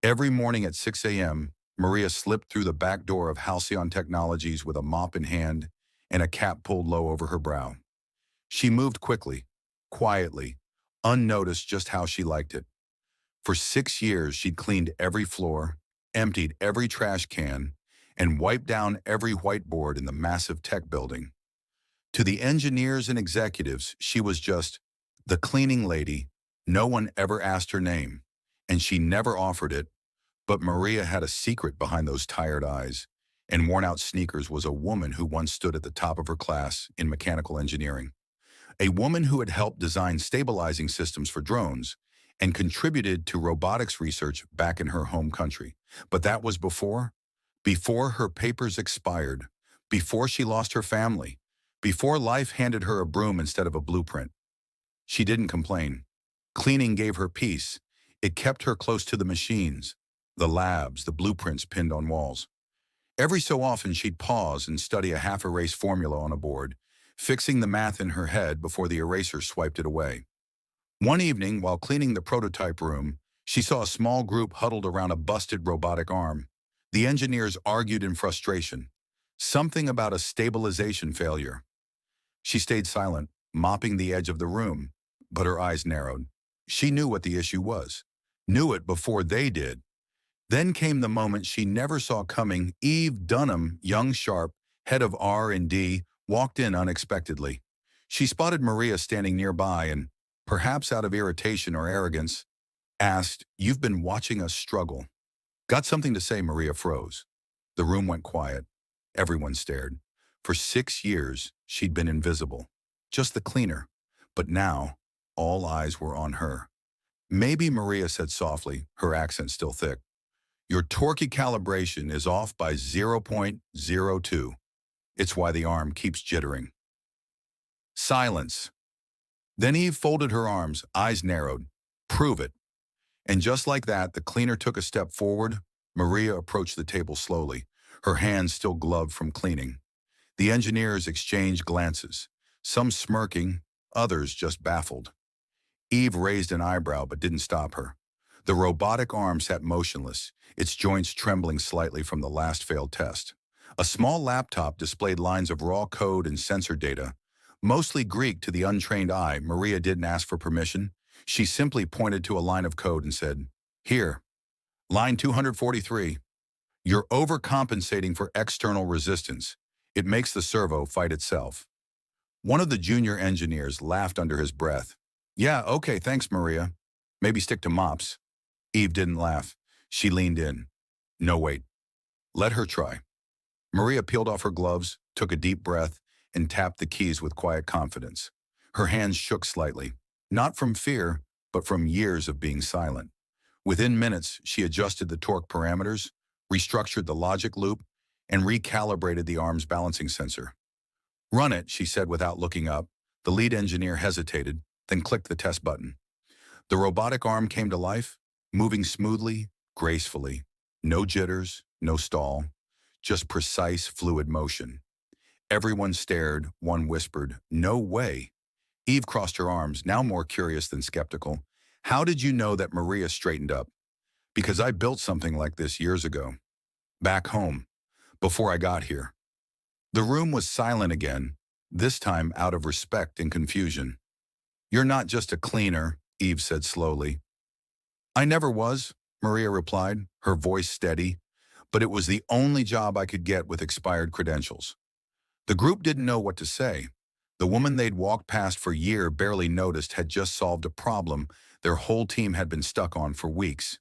Every morning at 6 a.m., Maria slipped through the back door of Halcyon Technologies with a mop in hand and a cap pulled low over her brow. She moved quickly, quietly, unnoticed just how she liked it. For 6 years, she'd cleaned every floor, emptied every trash can, and wiped down every whiteboard in the massive tech building. To the engineers and executives, she was just the cleaning lady. No one ever asked her name, and she never offered it. But Maria had a secret behind those tired eyes, and worn-out sneakers was a woman who once stood at the top of her class in mechanical engineering. A woman who had helped design stabilizing systems for drones and contributed to robotics research back in her home country. But that was before her papers expired, before she lost her family, before life handed her a broom instead of a blueprint. She didn't complain. Cleaning gave her peace. It kept her close to the machines, the labs, the blueprints pinned on walls. Every so often, she'd pause and study a half-erased formula on a board, fixing the math in her head before the eraser swiped it away. One evening, while cleaning the prototype room, she saw a small group huddled around a busted robotic arm. The engineers argued in frustration. Something about a stabilization failure. She stayed silent, mopping the edge of the room, but her eyes narrowed. She knew what the issue was. Knew it before they did. Then came the moment she never saw coming. Eve Dunham, young sharp, head of R&D, walked in unexpectedly. She spotted Maria standing nearby and, perhaps out of irritation or arrogance, asked, "You've been watching us struggle." "Got something to say," Maria froze. The room went quiet. Everyone stared. For 6 years, she'd been invisible. Just the cleaner. But now, all eyes were on her. "Maybe," Maria said softly, her accent still thick. "Your torquey calibration is off by 0.02. It's why the arm keeps jittering." Silence. Then Eve folded her arms, eyes narrowed. "Prove it." And just like that, the cleaner took a step forward. Maria approached the table slowly, her hands still gloved from cleaning. The engineers exchanged glances, some smirking, others just baffled. Eve raised an eyebrow but didn't stop her. The robotic arm sat motionless, its joints trembling slightly from the last failed test. A small laptop displayed lines of raw code and sensor data, mostly Greek to the untrained eye. Maria didn't ask for permission. She simply pointed to a line of code and said, "Here, line 243. You're overcompensating for external resistance. It makes the servo fight itself." One of the junior engineers laughed under his breath. "Yeah, okay, thanks, Maria. Maybe stick to mops." Eve didn't laugh. She leaned in. "No, wait. Let her try." Maria peeled off her gloves, took a deep breath, and tapped the keys with quiet confidence. Her hands shook slightly, not from fear, but from years of being silent. Within minutes, she adjusted the torque parameters, restructured the logic loop, and recalibrated the arm's balancing sensor. "Run it," she said without looking up. The lead engineer hesitated, then clicked the test button. The robotic arm came to life, moving smoothly, gracefully. No jitters, no stall, just precise, fluid motion. Everyone stared, one whispered, "No way." Eve crossed her arms, now more curious than skeptical. "How did you know that?" Maria straightened up. "Because I built something like this years ago. Back home, before I got here." The room was silent again, this time out of respect and confusion. "You're not just a cleaner," Eve said slowly. "I never was," Maria replied, her voice steady, "but it was the only job I could get with expired credentials." The group didn't know what to say. The woman they'd walked past for years barely noticed had just solved a problem their whole team had been stuck on for weeks.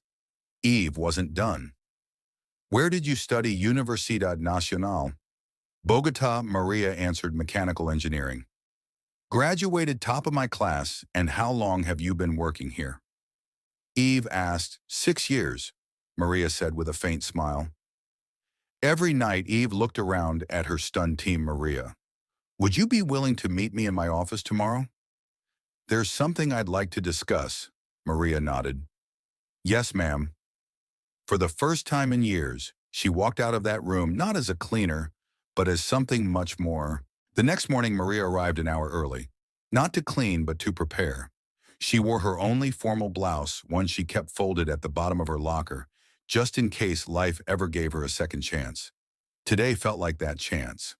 Eve wasn't done. "Where did you study?" "Universidad Nacional. Bogota," Maria answered, "mechanical engineering." "Graduated top of my class, and how long have you been working here?" Eve asked. 6 years, Maria said with a faint smile. Every night, Eve looked around at her stunned team. "Maria, would you be willing to meet me in my office tomorrow?" "There's something I'd like to discuss," Maria nodded. "Yes, ma'am." For the first time in years, she walked out of that room not as a cleaner, but as something much more. The next morning, Maria arrived an hour early. Not to clean, but to prepare. She wore her only formal blouse, one she kept folded at the bottom of her locker, just in case life ever gave her a second chance. Today felt like that chance.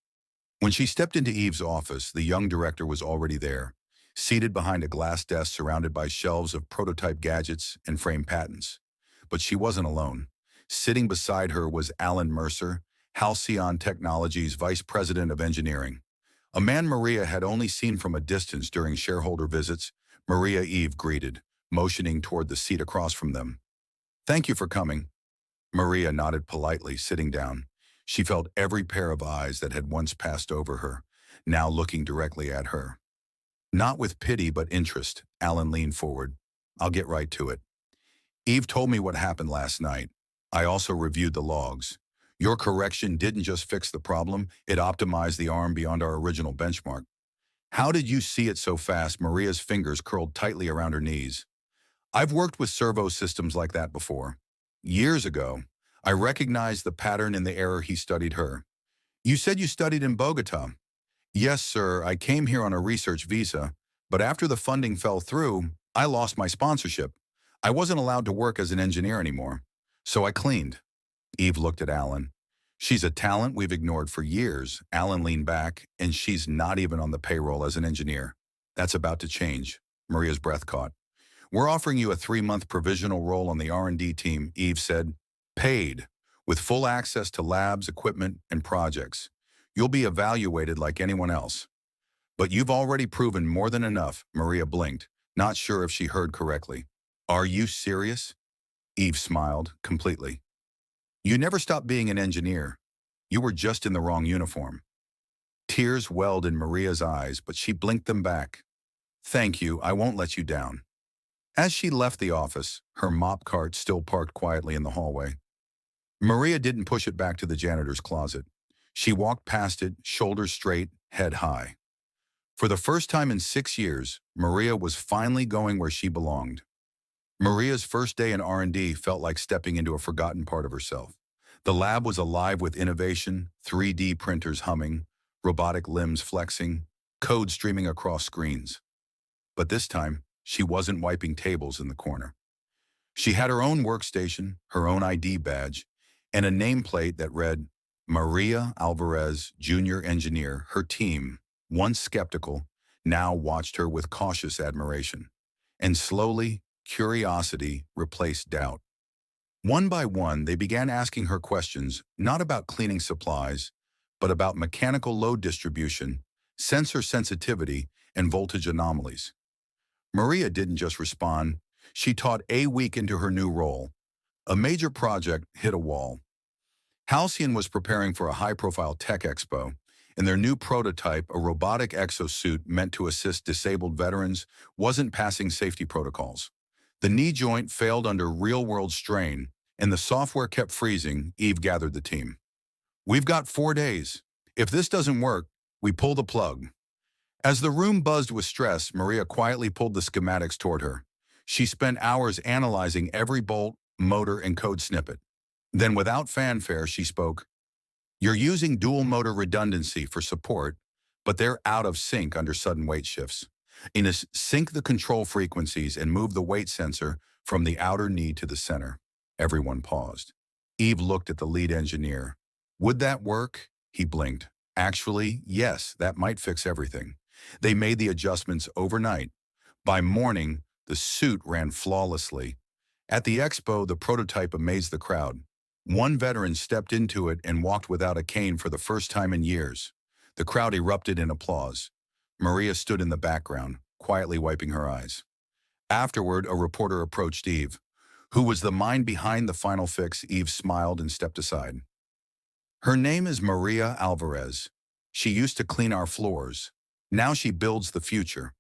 When she stepped into Eve's office, the young director was already there, seated behind a glass desk surrounded by shelves of prototype gadgets and framed patents. But she wasn't alone. Sitting beside her was Alan Mercer, Halcyon Technologies Vice President of Engineering. A man Maria had only seen from a distance during shareholder visits. Maria Eve greeted, motioning toward the seat across from them. "Thank you for coming." Maria nodded politely, sitting down. She felt every pair of eyes that had once passed over her, now looking directly at her. Not with pity but interest, Alan leaned forward. "I'll get right to it. Eve told me what happened last night. I also reviewed the logs. Your correction didn't just fix the problem, it optimized the arm beyond our original benchmark." "How did you see it so fast?" Maria's fingers curled tightly around her knees. "I've worked with servo systems like that before. Years ago, I recognized the pattern in the error he studied her." "You said you studied in Bogota." "Yes, sir. I came here on a research visa, but after the funding fell through, I lost my sponsorship. I wasn't allowed to work as an engineer anymore. So I cleaned." Eve looked at Alan. "She's a talent we've ignored for years." Alan leaned back, "and she's not even on the payroll as an engineer. That's about to change." Maria's breath caught. "We're offering you a 3-month provisional role on the R&D team," Eve said. "Paid, with full access to labs, equipment, and projects. You'll be evaluated like anyone else." "But you've already proven more than enough." Maria blinked, not sure if she heard correctly. "Are you serious?" Eve smiled, completely. "You never stopped being an engineer. You were just in the wrong uniform." Tears welled in Maria's eyes, but she blinked them back. "Thank you, I won't let you down." As she left the office, her mop cart still parked quietly in the hallway. Maria didn't push it back to the janitor's closet. She walked past it, shoulders straight, head high. For the first time in 6 years, Maria was finally going where she belonged. Maria's first day in R&D felt like stepping into a forgotten part of herself. The lab was alive with innovation, 3D printers humming, robotic limbs flexing, code streaming across screens. But this time, she wasn't wiping tables in the corner. She had her own workstation, her own ID badge, and a nameplate that read, "Maria Alvarez, Junior Engineer." Her team, once skeptical, now watched her with cautious admiration. And slowly, curiosity replaced doubt. One by one, they began asking her questions, not about cleaning supplies, but about mechanical load distribution, sensor sensitivity, and voltage anomalies. Maria didn't just respond. She taught a week into her new role. A major project hit a wall. Halcyon was preparing for a high-profile tech expo, and their new prototype, a robotic exosuit meant to assist disabled veterans, wasn't passing safety protocols. The knee joint failed under real-world strain, and the software kept freezing. Eve gathered the team. "We've got 4 days. If this doesn't work, we pull the plug." As the room buzzed with stress, Maria quietly pulled the schematics toward her. She spent hours analyzing every bolt, motor, and code snippet. Then, without fanfare, she spoke. "You're using dual motor redundancy for support, but they're out of sync under sudden weight shifts. Sync the control frequencies and move the weight sensor from the outer knee to the center." Everyone paused. Eve looked at the lead engineer. "Would that work?" He blinked. "Actually, yes, that might fix everything." They made the adjustments overnight. By morning, the suit ran flawlessly. At the expo, the prototype amazed the crowd. One veteran stepped into it and walked without a cane for the first time in years. The crowd erupted in applause. Maria stood in the background, quietly wiping her eyes. Afterward, a reporter approached Eve. "Who was the mind behind the final fix?" Eve smiled and stepped aside. "Her name is Maria Alvarez. She used to clean our floors. Now she builds the future."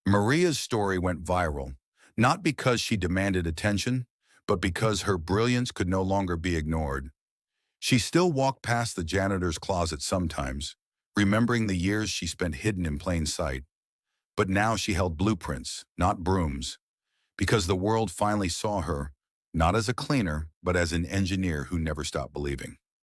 Maria's story went viral, not because she demanded attention, but because her brilliance could no longer be ignored. She still walked past the janitor's closet sometimes, remembering the years she spent hidden in plain sight. But now she held blueprints, not brooms, because the world finally saw her, not as a cleaner, but as an engineer who never stopped believing.